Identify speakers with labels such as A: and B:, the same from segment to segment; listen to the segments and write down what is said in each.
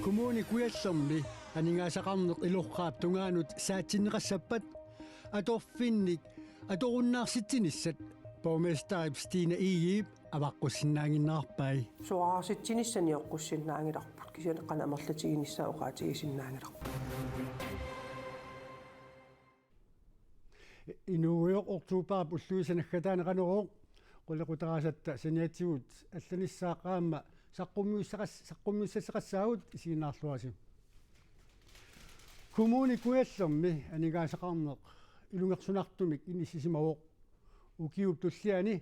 A: Kommuni kujallermi aningaasaqarneq iluqqaap tungaanut saatsinneqassappat atorfinnik atorunnaarsitinissat borgmester Stine Egiib avaqqussinnaanginnaarpai
B: suararsitsinissani oqqussinnaangilarput kisianeqqana amerlatiginissaa oqaatigisinnaangilarput
A: inuuyoq ortuupaap ulluisanaggataaneqaneroq qullequtarasatta saniatigut алланissaaqaamma saqqummiussaqassaagut isiinaarluasi kommuni kujallermi anigaasaqarneq ilungersunartumik inissisimawoq ukiup tulliani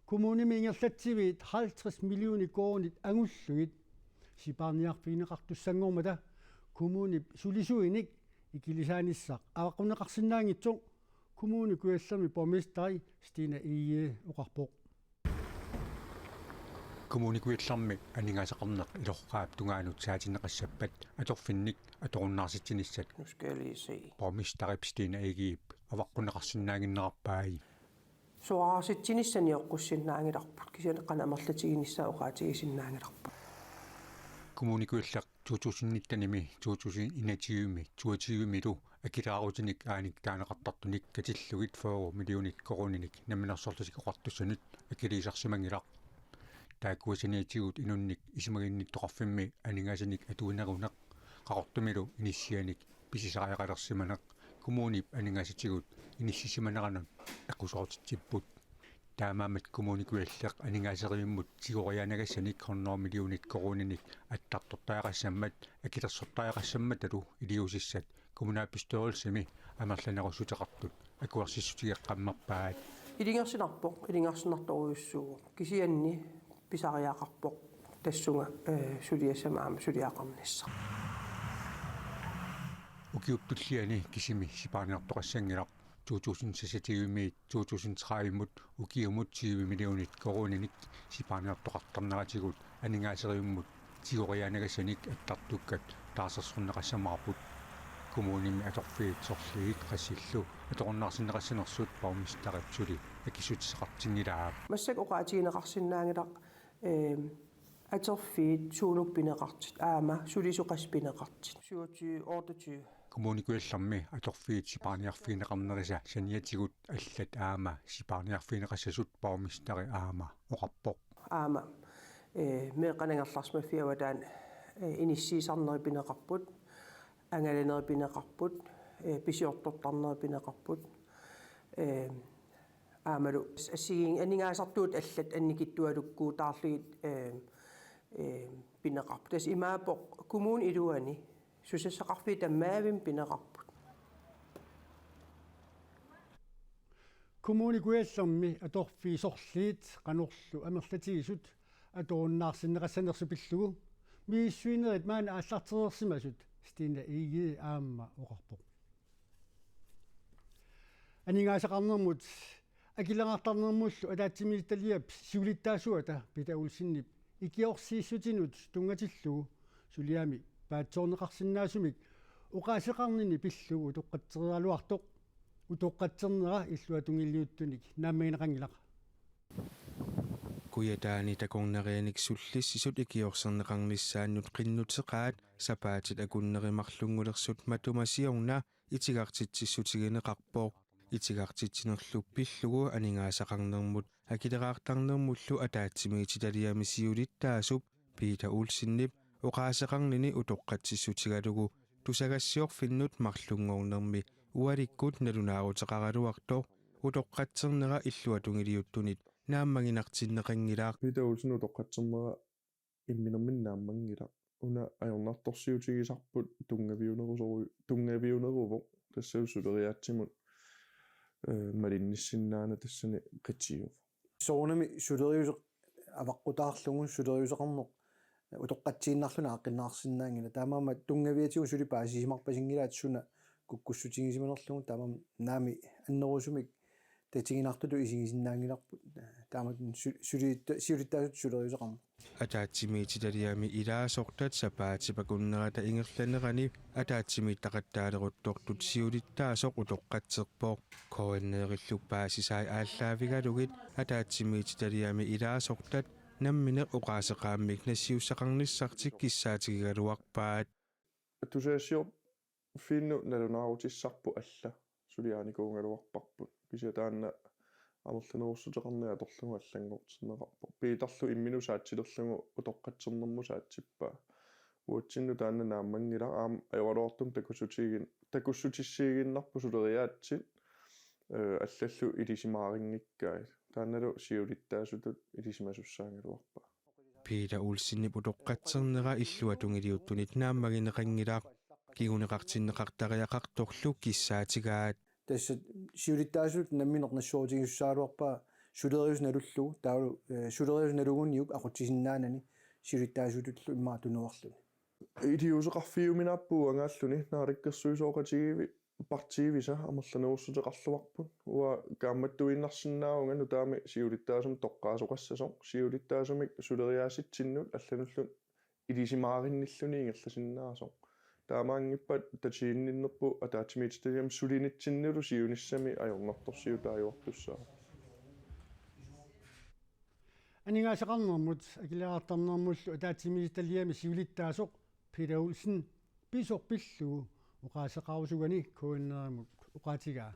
A: kommunimi ingerlatsiviit 50 millioni kroonit angulluit sipaarniarfiineqartussanngormata kommuni sulisuinik ikilisaanissaq avaqquneqarsinnaangitsoq kommuni kujallermi borgmesteri Stine Egiib oqarpoq
C: Kommuni kujallermi aningaasaqarneq iloqqaap tungaanut saatineqassappat atorfinnik atorunnaarsitinissat
B: nuskeelisi
C: borgmester Stine Egiib avaqquneqarsinnaanginnaarpai
B: suararsitsinissani oqqussinnaangilarput kisianeqqana amerlatiginissaa oqaatigisinnaangilarput
C: Kommuni kujalleq 2019-nimi 2021-mi 22-milu akilaaruutinik aanik taaneqartartunik katillugit 4 millionit koruninik namminersorlusik oqartussanut akiliisarsimangilaq taakkuasaniatigut inunnik isimaginnittоqarfimmi aningasanik atuineruneq qaqortumilu inissianik pisisariaqalersimaneq kommunip aningasatigut inissisimaneranut aqusoortitsipput taamaamat kommuni kujalleq aningaaseriimmut sigorianagasanik 100 millionit koruninik attartortaaqqassammat akilersortaaqqassammatalu iliusissat kommunaapistørelsimi amerlanerussuteqartut akuarsissutigeqqammerpaat
B: ilingersinarpoq ilingersinartoruissuugu kisianni pisariaqarpoq tassunga suliassamaama suliaqarnissa
C: ukiuppulliani kisimi sipaarniartoqassangilaq 2026 2030 ukiumut 20 millionit koruninik sipaarniartoqartarneratigut aningaaseriummut sigorianagasanik attartukkat taasarsorneqassamarput kommunimi atorfiit sorliit qassillu atorunnaarsinneqassanersut borgmesterip suli akissutiseqartingilaa
B: масsak oqaatigineqarsinnaangilaq atorfiit suunukpineqartit aama sulisuqaspineqartit 27 28
C: kommuni kujallermi atorfiit sipaarniarfiineqarnerisa saniatigut allat aama sipaarniarfiineqassasut borgmesteri aama oqarpoq
B: aama meeqanangerlarsmaffiavataan inissiisarneripineqarput angalaneripineqarput pisiortortarneripineqarput aamalu assigin aningaasartuut allat annikittualukku taarliit pineqarput tas imaapoq kommun iluani susassaqarfi tammaavim pineqarput
A: kommuni kujallermi atorfi sorliit qanorlu amerlatigisut atorunnaarsinneqassanersupillugu miissuinerit maana aallarterersimasut Stine Egiib aamma oqarpoq aningaasaqarnermut akilaqartarnermullu ataatsimiittaliap siulittaasuata pitaulsinnip ikiorsiissutinut tungatillugu suliami paatsoorneqarsinnaasumik uqaaseqarnini pillugu utoqqatserialuartoq utoqqatsernera illuatungilliuttunik naammagineqangilaqa
D: kuyataani takornerianik sullissisut ikiorserneqarnissaannut qinnutseqaat sapaatit akunnerimarlungulersut matumasiorna itigartitsissutigineqarpooq itigartitsinerluppillugu aningaasaqarnermut akileraartarnermullu ataatsimiititaliami siulittaasup Peter Olsinnip oqaaseqarnini utoqqatsissutigalugu tusagassiorfinnut marlungornermi ualikkut nalunaaruteqaraluartoq utoqqatsernera illuatungiliuttunit naammanginartinneqangilaaq
E: Peter Olsen utoqqatsernera imminermin naammanngilaq una ajornartorsiutigisarput tungaviuneruvoq тассаусулериаатсимут малиннссиннаана тассани qitiuv
F: соонами сулериусеқ аваққутаарлугун сулериусеқарнеқ утоққатсииннарлуна аққиннаарсинаангила таамаама тунгавиатигу сулипаасисимарпасингилаат суна куккуссутигисиманерлугу таамаама наами аннерусумик татигинартулу исигисиннаангиларпут таамат сулиттаасут сулериусеқарнеқ
D: атаатсимиититалиами илаасортат сапаатипакуннерата ингерланерани атаатсимииттақаттаалеруттортут сиулиттаасоқ утоққатсерпоо коаннеериллуппаасисаи ааллаавигалугит атаатсимиититалиами илаасортат намминеқ уқаасеқааммик нассиуссақарниссартик киссаатигигалуарпаат
E: тусаасиор финну налунаарутиссарпу алла сулиааникуунгалуарпарпут кисиатаанна амерлунеруссутеқарниа торлугу аллангортиннеқарпу пиитарлу имминусаатсилерлугу утоққатсернэрмусаатсиппаа уутсинну таанна нааммангила аам аёралуартум такуссутиссиигиннарпу сулериаатсит аллаллу илисимаарингиккаи таанналу сиулиттаасутут илисимасуссаангалуарпаа
D: Peter Olsen утоққатсернера иллуатунгилиуттунит нааммагинеқангилаақ кигунеқартиннеқартариақарторлу киссаатигаат
F: тасса сиулиттаасут намминернассуутигиуссааруарпаа сулериус налуллу таалу сулериус налугунниук ақутсисиннаанани сиулиттаасутуллу иммаа тунуарлуни
E: идиусеқарфиуминааппуу ангааллуни наариккерсуисооқатигиви партиивиса амерланеруссутеқарлуарпут уа каамматтуиннарсиннааунгanu таами сиулиттаасум тоққаасоқассасо сиулиттаасумик сулериааситсиннут аллануллун илисимааринниллуни ингерласиннаасо таамаангиппат татиинниннерпу атаатимиитстадиам сулинитсиннулу сиуниссами аёрнарторсиу тааюартуссаа
A: анигаасеқарнэрмут акилаартарнэрмуллу атаатимииталиами сиулиттаасоқ Peter Olsen писорпиллугу уқаасеқарусугани куиннерамут уқаатигаа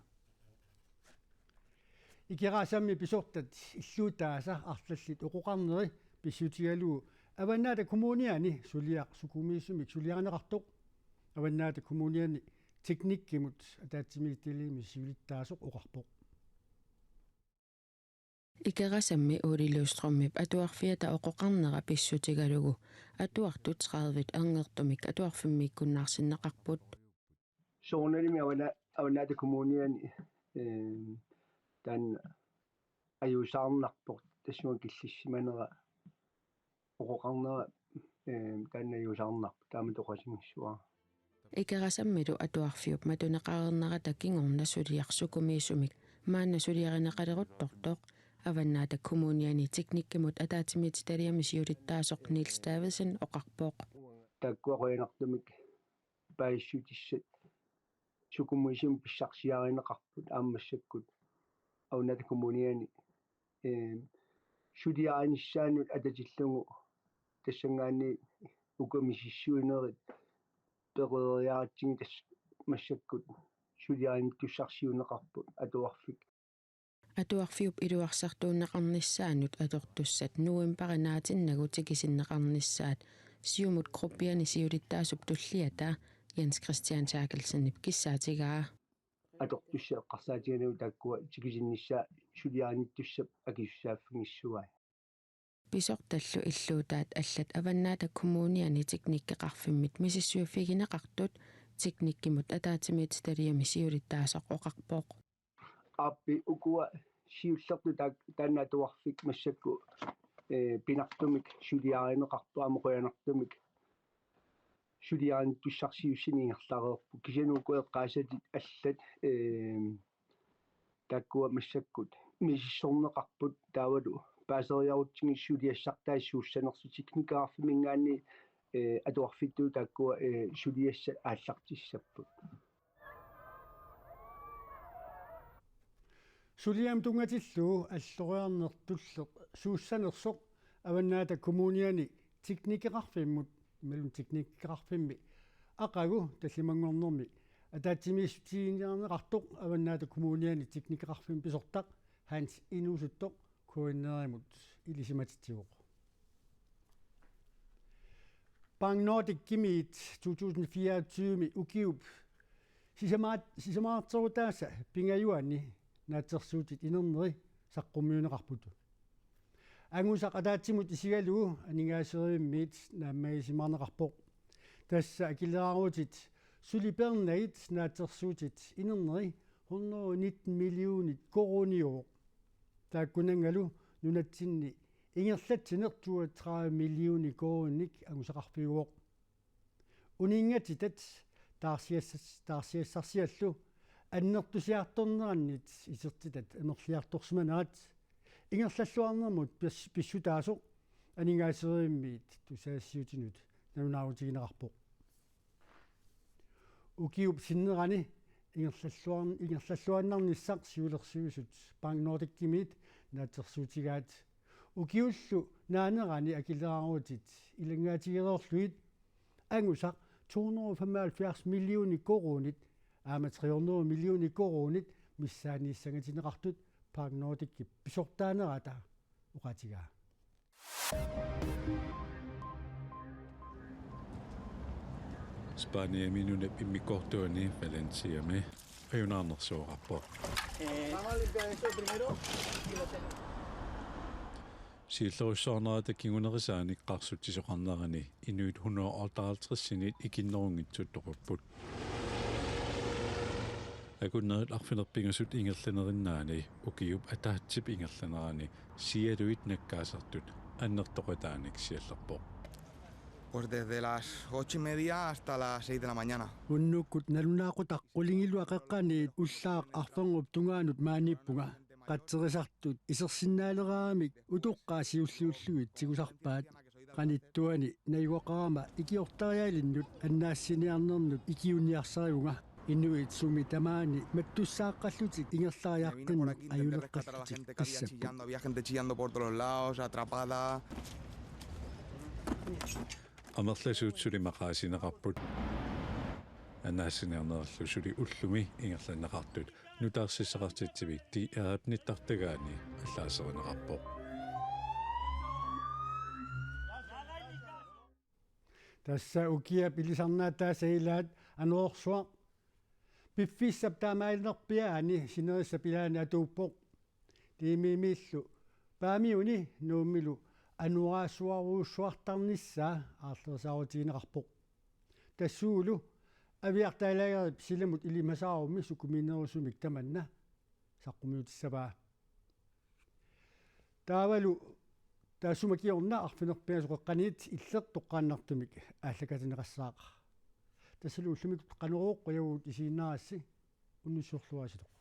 A: икераасамми писортат иллуутааса арлаллит оқоқарнери писсутигалуу аваннаата коммуниани сулиақ сукумииссумик сулиарнеқартоқ аваннаата коммуниани teknikkimut атаатсимиитилими сиулиттаасоқ оқарпоқ
G: икерасамми улилууструммип атуарфиата оқоқарнера писсутигалугу атуартут 30 ангертумик атуарфиммиккуннаарсиннеқарпут
H: соонерими аванаата коммуниани тан аюусаарнарпорт тассуа киллиссиманера оқоқарнера тан аюусаарнарп таама тоқасингиссуа
G: икерасаммилу атуарфиуп матунеқарернерата кингорна сулиарсукумиисумик маанна сулиаринеқалеруттортоқ аваннаата коммуниани teknikkimut атаатимититалиами сиулиттаасоқ Niels Davidsen оқарпоқ
H: таккуаруинартумик паиссутиссат сукумуисим писсарсиаринеқарпут ааммассаккут авнаата коммуниани сулиариниссаанут ататиллугу тассангаани укамисиссуинерит перериаратсиги тас массаккут сулиарин туссарсиунеқарпут атуарфик
G: атуарфиуп илуарсартууннеқарниссаанут атортуссат нуемпаринаатиннагу тикисиннеқарниссаат сиумут группиани сиулиттаасуп туллиата Jens Christian Terkelsen киссаатигаа
H: атортусса эққарсаатиганау таккуа тикисиннissaa сулианиттуссап акиссааффигиссуай
G: писорталлу иллуутаат аллат аваннаата коммуниани teknikkeqarfimmit мисиссуиффигинеқартут teknikkimut атаатимииталиами сиулиттаасоқ оқарпоқ
H: аппи укуа сиуллерту тааннаатуарфик массакку пинартумик сулиаринеқарпу амоқуянартумик сулиарин туссарсиуссинингерлареерпу кисануукку эққаасатит аллат таккуа массаккут мисиссорнеқарпут таавалу паасериарутсиги сулиассартаассууссанерсу техникаарфимингаани атуарфиттуу таккуа сулиасса ааллартиссаппут
A: сулиам тунгатиллуу аллориарнертуллеқ сууссанерсоқ аваннаата коммуниани teknikkeqarfimмут малун teknikkeqarfimми ақагу таллимангорнэрми атаатсимииссутигинеарнеқартоқ аваннаата коммуниани teknikkeqarfim писортақ Hans Inusuttoq kuinnerimut ilisиматитсигоқ Bang Nordic Gimmiit 2024 ukiup сисамаартерутааса пингаjuanni наатсерсуутит инернери саққуммиунеқарпуту ангусақ атаатсимут исигалуу анингаасериммиит нааммагисимаарнеқарпоқ тасса акилераарутит сулипернагит наатсерсуутит инернери 119 миллионит коруниоо тааккунангалу нунатсинни ингерлатсинер 32 миллиони коруник ангусақарфигуоқ унингатитат таарсиассарсиаллу аннертусиарторнераннит исертитат эмерлиарторсиманаат ингерллаллуарнермут писсутаасоқ анингаасериммиит тусаассиутинут нанунаарутигинеқарпоқ укиуп синнерани ингерллаллуарнарниссақ сиулерсуусут Bang Nordic Gimmiit наатсерсуутигаат ukiullu naanerani akileraruutit ilangaatigelerluit angusaq 275 millioni korunit aama 300 millioni korunit missaaniissangatineqartut Park Nordic pisortaanerata uqatigaa
I: Spania minune pimmikortuani Valenciame ajunarnersuoqarpo Siillerussoornerata kingunerisaanik qarsutisoqarnerani inuit 158-sinit ikinnerungitsut toqupput Akunnerit arfinerpingasut ingerlanerinaani ukiup ataatip ingerlanerani sialuit nakkaasartut annertoqataanik siallerpo
J: Pues desde las 8:30 hasta las 6 de la mañana.
A: Unnukut nalunaaqutaqqulingilua qaqqaniit ullaaq arfangup tungaanut maanippunga qatserisartut isersinnaaleraamik utoqqaasiulliulluit sigusarpaat qanittuani naiwaqarama ikiortarialinnut annaassiniarnernut ikiuniarsariunga inuit sumi tamaani mattussaaqqallutik ingerlariaqqinnak ayuleqqallutik qissappu
J: Había gente chillando por todos lados, atrapada.
I: Amerlasuutsuli maqaasineqarput анаассинернераллу уллуми ингерланнеқартут нутаарсиссеқартитсивик ти аапниттартагаани аллаасеринеқарпо
A: тасса укиа пилисарнаатаасаилаат ануорсуа пиффиссап таамаалнерпиаани синерисса пилаани атууппоқ тимимииллу паамиуни нууммилу ануаасуаруусsuartarnissaa аарлерсаарутигинеқарпоқ тассуулу авиартаалагерит силамут илимасаарумми сукуминерусумик таманна саққумиутиссаваа таавалу таасумакиорна арфинерпиасоқеққаниит иллертоққааннартумик ааллакатинеқассаақа тассалу уллумик қанерооқ қиявут исииннаарасси уннуссуорлуаситоқ